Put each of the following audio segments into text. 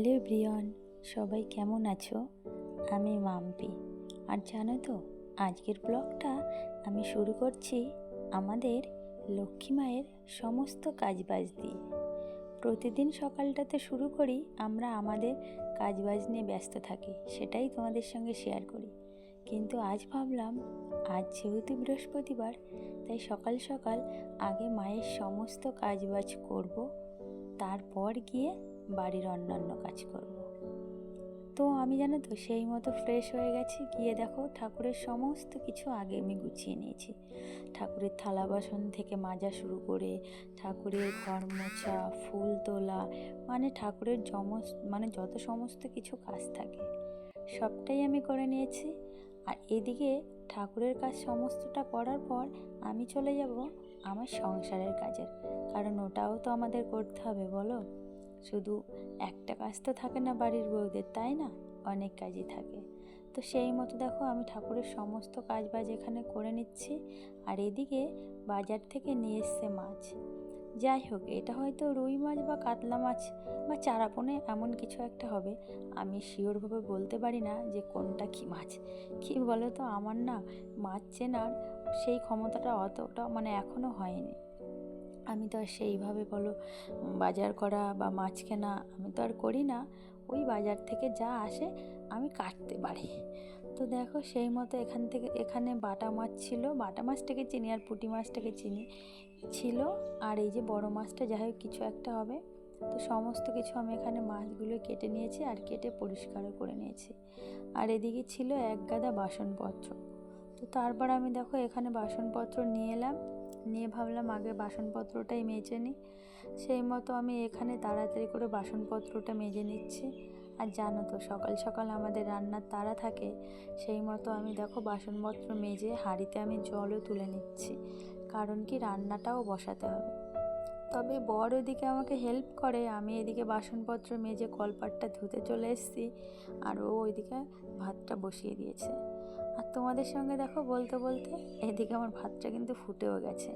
Hello Brian, সবাই কেমন আছো? আমি মাম্পি। আর জানো তো, আজকের ব্লগটা আমি শুরু করছি আমাদের লক্ষ্মী মায়ের সমস্ত কাজবাজ দিয়ে। প্রতিদিন সকালটাতে শুরু করি আমরা আমাদের কাজবাজ নিয়ে ব্যস্ত থাকি, সেটাই তোমাদের সঙ্গে শেয়ার করি। কিন্তু আজ ভাবলাম, আজ যেহেতু বৃহস্পতিবার, তাই সকাল সকাল আগে মায়ের সমস্ত কাজবাজ করব, তারপর গিয়ে বাড়ির অন্যান্য কাজ করব। তো আমি জানো তো সেই মতো ফ্রেশ হয়ে গেছি। গিয়ে দেখো ঠাকুরের সমস্ত কিছু আগে আমি গুছিয়ে নিয়েছি। ঠাকুরের থালা বাসন থেকে মাজা শুরু করে ঠাকুরের ঘর মোছা, ফুল তোলা, মানে ঠাকুরের যত সমস্ত কিছু কাজ থাকে সবটাই আমি করে নিয়েছি। আর এদিকে ঠাকুরের কাজ সমস্তটা করার পর আমি চলে যাব আমার সংসারের কাজের, কারণ ওটাও তো আমাদের করতে হবে, বলো। শুধু একটা কাজ তো থাকে না বাড়ির বউদের, তাই না? অনেক কাজই থাকে। তো সেই মতো দেখো আমি ঠাকুরের সমস্ত কাজ বাজ এখানে করে নিচ্ছি। আর এদিকে বাজার থেকে নিয়ে এসছে মাছ। যাই হোক, এটা হয়তো রুই মাছ বা কাতলা মাছ বা চারাপোনা এমন কিছু একটা হবে। আমি শিওরভাবে বলতে পারি না যে কোনটা কী মাছ। কী বলো তো, আমার না মাছ চেনার সেই ক্ষমতাটা অতটা এখনও হয়নি। আমি তো আর সেইভাবে বলো বাজার করা বা মাছ কেনা আমি তো আর করি না। ওই বাজার থেকে যা আসে আমি কাটতে পারি। তো দেখো সেই মতো এখানে বাটা মাছ ছিল, বাটা মাছটাকে চিনি আর পুঁটি মাছটাকে চিনি ছিল। আর এই যে বড় মাছটা যাই হোক কিছু একটা হবে। তো সমস্ত কিছু আমি এখানে মাছগুলো কেটে নিয়েছি আর কেটে পরিষ্কারও করে নিয়েছি। আর এদিকে ছিল এক গাদা বাসনপত্র। তো তারপর আমি দেখো এখানে বাসনপত্র নিয়ে এলাম, নিয়ে ভাবলাম আগে বাসনপত্রটাই মেজে নিই। সেই মতো আমি এখানে তাড়াতাড়ি করে বাসনপত্রটা মেজে নিচ্ছি। আর জানো তো সকাল সকাল আমাদের রান্নার তাড়া থাকে, সেই মতো আমি দেখো বাসনপত্র মেজে হাঁড়িতে আমি জলও তুলে নিচ্ছি, কারণ কি রান্নাটাও বসাতে হবে। তবে বর ওদিকে আমাকে হেল্প করে, আমি এদিকে বাসনপত্র মেজে কলপাটটা ধুতে চলে এসেছি, আর ও ওইদিকে ভাতটা বসিয়ে দিয়েছে। আর তোমাদের সঙ্গে দেখো বলতে বলতে এদিকে আমার ভাতটা কিন্তু ফুটেও গেছে।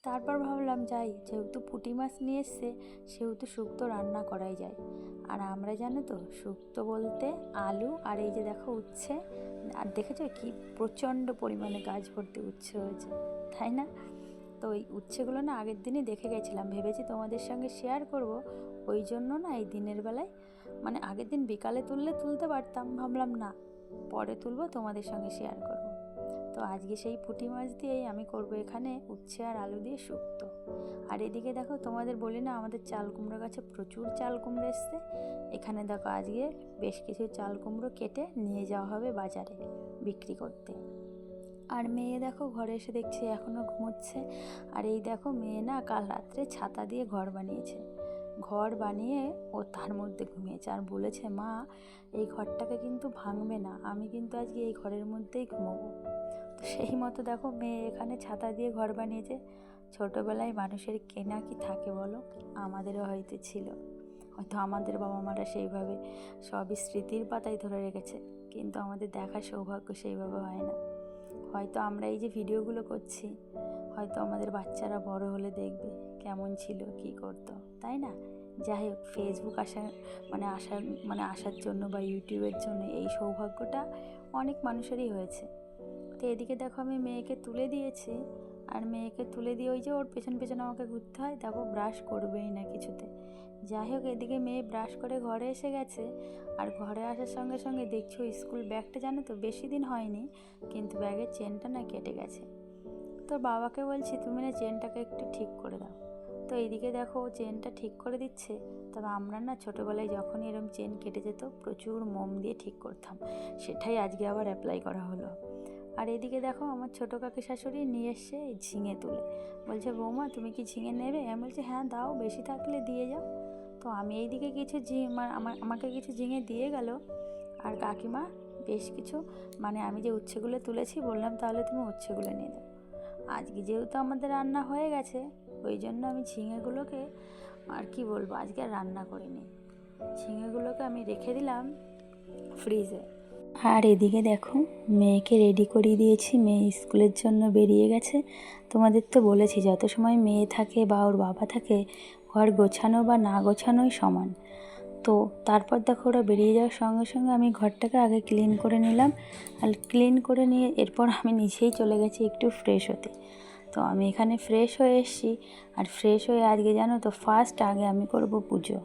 তারপর ভাবলাম যাই, যেহেতু পুঁটি মাছ নিয়ে এসছে সেহেতু শুক্তো রান্না করাই যায়। আর আমরা জানো তো শুক্তো বলতে আলু আর এই যে দেখো উচ্ছে, আর দেখেছো কি প্রচণ্ড পরিমাণে গাছ ভর্তি উচ্ছে হয়েছে, তাই না? তো ওই উচ্ছেগুলো না আগের দিনই দেখে গেছিলাম, ভেবেছি তোমাদের সঙ্গে শেয়ার করব। ওই জন্য না এই দিনের বেলায় আগের দিন বিকালে তুলতে পারতাম, ভাবলাম না পরে তুলবো, তোমাদের সঙ্গে শেয়ার করব। তো আজকে সেই পুঁটি মাছ দিয়েই আমি করব এখানে উচ্ছে আর আলু দিয়ে শুক্তো। আর এদিকে দেখো তোমাদের বলি না আমাদের চাল কুমড়ো গাছে প্রচুর চাল কুমড়ো এসছে। এখানে দেখো আজকে বেশ কিছু চাল কুমড়ো কেটে নিয়ে যাওয়া হবে বাজারে বিক্রি করতে। আর মেয়ে দেখো ঘরে এসে দেখছি এখনও ঘুমোচ্ছে। আর এই দেখো মেয়ে না কাল রাত্রে ছাতা দিয়ে ঘর বানিয়ে ও তার মধ্যে ঘুমিয়েছে, আর বলেছে মা এই ঘরটাকে কিন্তু ভাঙবে না, আমি কিন্তু আজকে এই ঘরের মধ্যেই ঘুমোবো। তো সেই মতো দেখো মেয়ে এখানে ছাতা দিয়ে ঘর বানিয়েছে। ছোটোবেলায় মানুষের কেনা কি থাকে বলো, আমাদেরও হয়তো ছিল, হয়তো আমাদের বাবা মারা সেইভাবে সবই স্মৃতির পাতায় ধরে রেখেছে, কিন্তু আমাদের দেখার সৌভাগ্য সেইভাবে হয় না। হয়তো আমরা এই যে ভিডিওগুলো করছি, হয়তো আমাদের বাচ্চারা বড় হলে দেখবে কেমন ছিল, কি করতো, তাই না? যাই হোক, ফেসবুক আসার জন্য বা ইউটিউবের জন্য এই সৌভাগ্যটা অনেক মানুষেরই হয়েছে। তো এদিকে দেখো আমি মেয়েকে তুলে দিয়েছি, আর মেয়েকে তুলে দিয়ে ওই যে ওর পেছন পেছন আমাকে ঘুরতে হয়, দেখো ব্রাশ করবেই না কিছুতে। যাই হোক, এদিকে মেয়ে ব্রাশ করে ঘরে এসে গেছে। আর ঘরে আসার সঙ্গে সঙ্গে দেখছো স্কুল ব্যাগটা জানো তো বেশি দিন হয়নি, কিন্তু ব্যাগের চেনটা না কেটে গেছে। তো বাবাকে বলছি তুমি না চেনটাকে একটু ঠিক করে দাও। তো এইদিকে দেখো ও চেনটা ঠিক করে দিচ্ছে। তবে আমরা না ছোটোবেলায় যখনই এরকম চেন কেটে যেত প্রচুর মোম দিয়ে ঠিক করতাম, সেটাই আজকে আবার অ্যাপ্লাই করা হলো। আর এদিকে দেখো আমার ছোটো কাকি শাশুড়ি নিয়ে এসছে এই ঝিঙে তুলে, বলছে বৌমা তুমি কি ঝিঙে নেবে? আমি বলছি হ্যাঁ দাও, বেশি থাকলে দিয়ে যাও। তো আমি এইদিকে কিছু আমাকে কিছু ঝিঙে দিয়ে গেল। আর কাকিমা বেশ কিছু আমি যে উচ্ছেগুলো তুলেছি বললাম তাহলে তুমি উচ্ছেগুলো নিয়ে যাও। আজকে যেহেতু আমাদের রান্না হয়ে গেছে, ওই জন্য আমি ঝিঙেগুলোকে আর কি বলবো আজকে আর রান্না করিনি। ঝিঙেগুলোকে আমি রেখে দিলাম ফ্রিজে। আর এদিকে দেখো মেয়েকে রেডি করিয়ে দিয়েছি, মেয়ে স্কুলের জন্য বেরিয়ে গেছে। তোমাদের তো বলেছি যত সময় মেয়ে থাকে বা ওর বাবা থাকে ঘর গোছানো বা না গোছানোই সমান। তো তারপর দেখো ওরা বেরিয়ে যাওয়ার সঙ্গে সঙ্গে আমি ঘরটাকে আগে ক্লিন করে নিলাম। আর ক্লিন করে নিয়ে এরপর আমি নিচেই চলে গেছি একটু ফ্রেশ হতে। তো আমি এখানে ফ্রেশ হয়ে এসেছি। আর ফ্রেশ হয়ে আজকে জানো তো ফার্স্ট আগে আমি করব পুজো।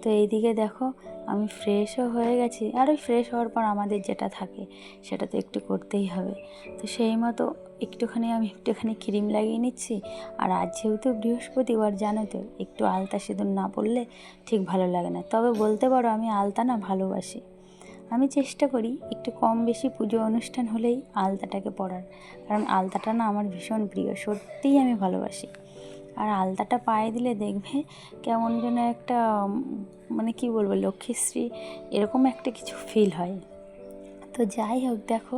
তো এইদিকে দেখো আমি ফ্রেশও হয়ে গেছি। আর ওই ফ্রেশ হওয়ার পর আমাদের যেটা থাকে সেটা তো একটু করতেই হবে। তো সেই মতো আমি একটুখানি ক্রিম লাগিয়ে নিচ্ছি। আর আজ যেহেতু বৃহস্পতিবার জানো তো, একটু আলতা সিঁদুর না পরলে ঠিক ভালো লাগে না। তবে বলতে পারো আমি আলতা না ভালোবাসি। আমি চেষ্টা করি একটু কম বেশি পুজো অনুষ্ঠান হলেই আলতাটাকে পরার, কারণ আলতাটা না আমার ভীষণ প্রিয়, সত্যিই আমি ভালোবাসি। আর আলতাটা পায়ে দিলে দেখবে কেমন যেন একটা মানে কি বলবো, লক্ষ্মীশ্রী এরকম একটা কিছু ফিল হয়। তো যাই হোক, দেখো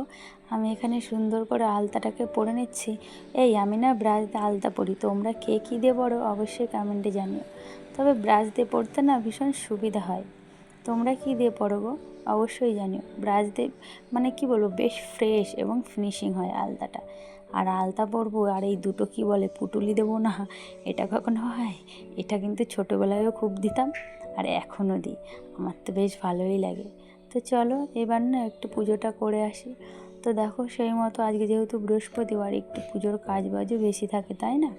আমি এখানে সুন্দর করে আলতাটাকে পরে নিচ্ছি। আমি না ব্রাশ দিয়ে আলতা পরি, তোমরা কে কী দিয়ে পড়ো অবশ্যই কমেন্টে জানিও। তবে ব্রাশ দিয়ে পড়তে না ভীষণ সুবিধা হয়। তোমরা কী দিয়ে পড়ো গো অবশ্যই জানিও। ব্রাশ দিয়ে মানে কি বলবো, বেশ ফ্রেশ এবং ফিনিশিং হয় আলতাটা। আর আলতা পরবো আর এই দুটো কি বলে পুটুলি দেবো না, এটা কখনো হয়? এটা কিন্তু ছোটোবেলায়ও খুব দিতাম, আর এখনও দিই। আমার তো বেশ ভালোই লাগে। তো চলো এবার না একটু পুজোটা করে আসি। তো দেখো সেই মতো আজকে যেহেতু বৃহস্পতিবার, একটু পুজোর কাজ বাজও বেশি থাকে, তাই না?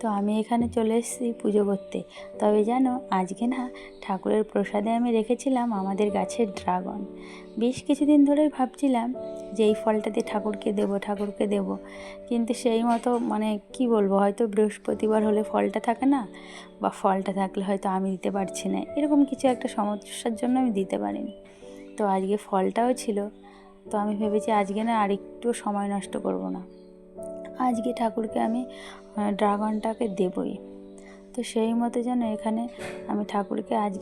তো আমি এখানে চলে এসেছি পুজো করতে। তবে জানো আজকে না ঠাকুরের প্রসাদে আমি রেখেছিলাম আমাদের গাছের ড্রাগন। বেশ কিছুদিন ধরেই ভাবছিলাম যে এই ফলটা দিয়ে ঠাকুরকে দেব। কিন্তু সেই মতো মানে কি বলবো, হয়তো বৃহস্পতিবার হলে ফলটা থাকে না, বা ফলটা থাকলে হয়তো আমি দিতে পারছি না, এরকম কিছু একটা সমস্যার জন্য আমি দিতে পারিনি। তো আজকে ফলটাও ছিল। তো আমি ভেবেছি আজকে না আর একটু সময় নষ্ট করব না, আজকে ঠাকুরকে আমি ড্রাগনটাকে দেবই। তো সেই মতো যেন এখানে আমি ঠাকুরকে আজ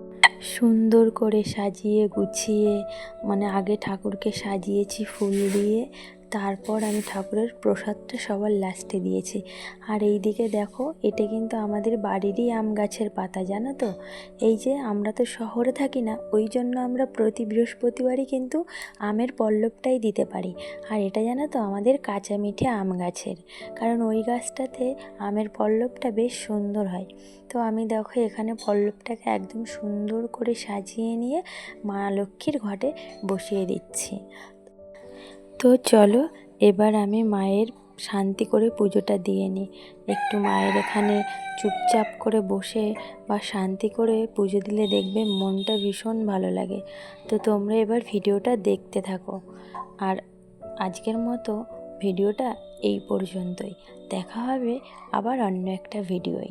সুন্দর করে সাজিয়ে গুছিয়ে, মানে আগে ঠাকুরকে সাজিয়েছি ফুল দিয়ে, তারপর আমি ঠাকুরের প্রসাদটা সবার লাস্টে দিয়েছি। আর এই দিকে দেখো, এটা কিন্তু আমাদের বাড়িরই আম গাছের পাতা, জানো তো? এই যে আমরা তো শহরে থাকি না, ওই জন্য আমরা প্রতি বৃহস্পতিবারই কিন্তু আমের পল্লবটাই দিতে পারি। আর এটা জানো তো আমাদের কাঁচা মিঠে আম গাছের, কারণ ওই গাছটাতে আমের পল্লবটা বেশ সুন্দর হয়। তো আমি দেখো এখানে পল্লবটাকে একদম সুন্দর করে সাজিয়ে নিয়ে মা লক্ষ্মীর ঘটে বসিয়ে দিচ্ছি। তো চলো এবার আমি মায়ের শান্তি করে পুজোটা দিয়ে নিই। একটু মায়ের এখানে চুপচাপ করে বসে বা শান্তি করে পুজো দিলে দেখবে মনটা ভীষণ ভালো লাগে। তো তোমরা এবার ভিডিওটা দেখতে থাকো। আর আজকের মতো ভিডিওটা এই পর্যন্তই। দেখা হবে আবার অন্য একটা ভিডিওয়।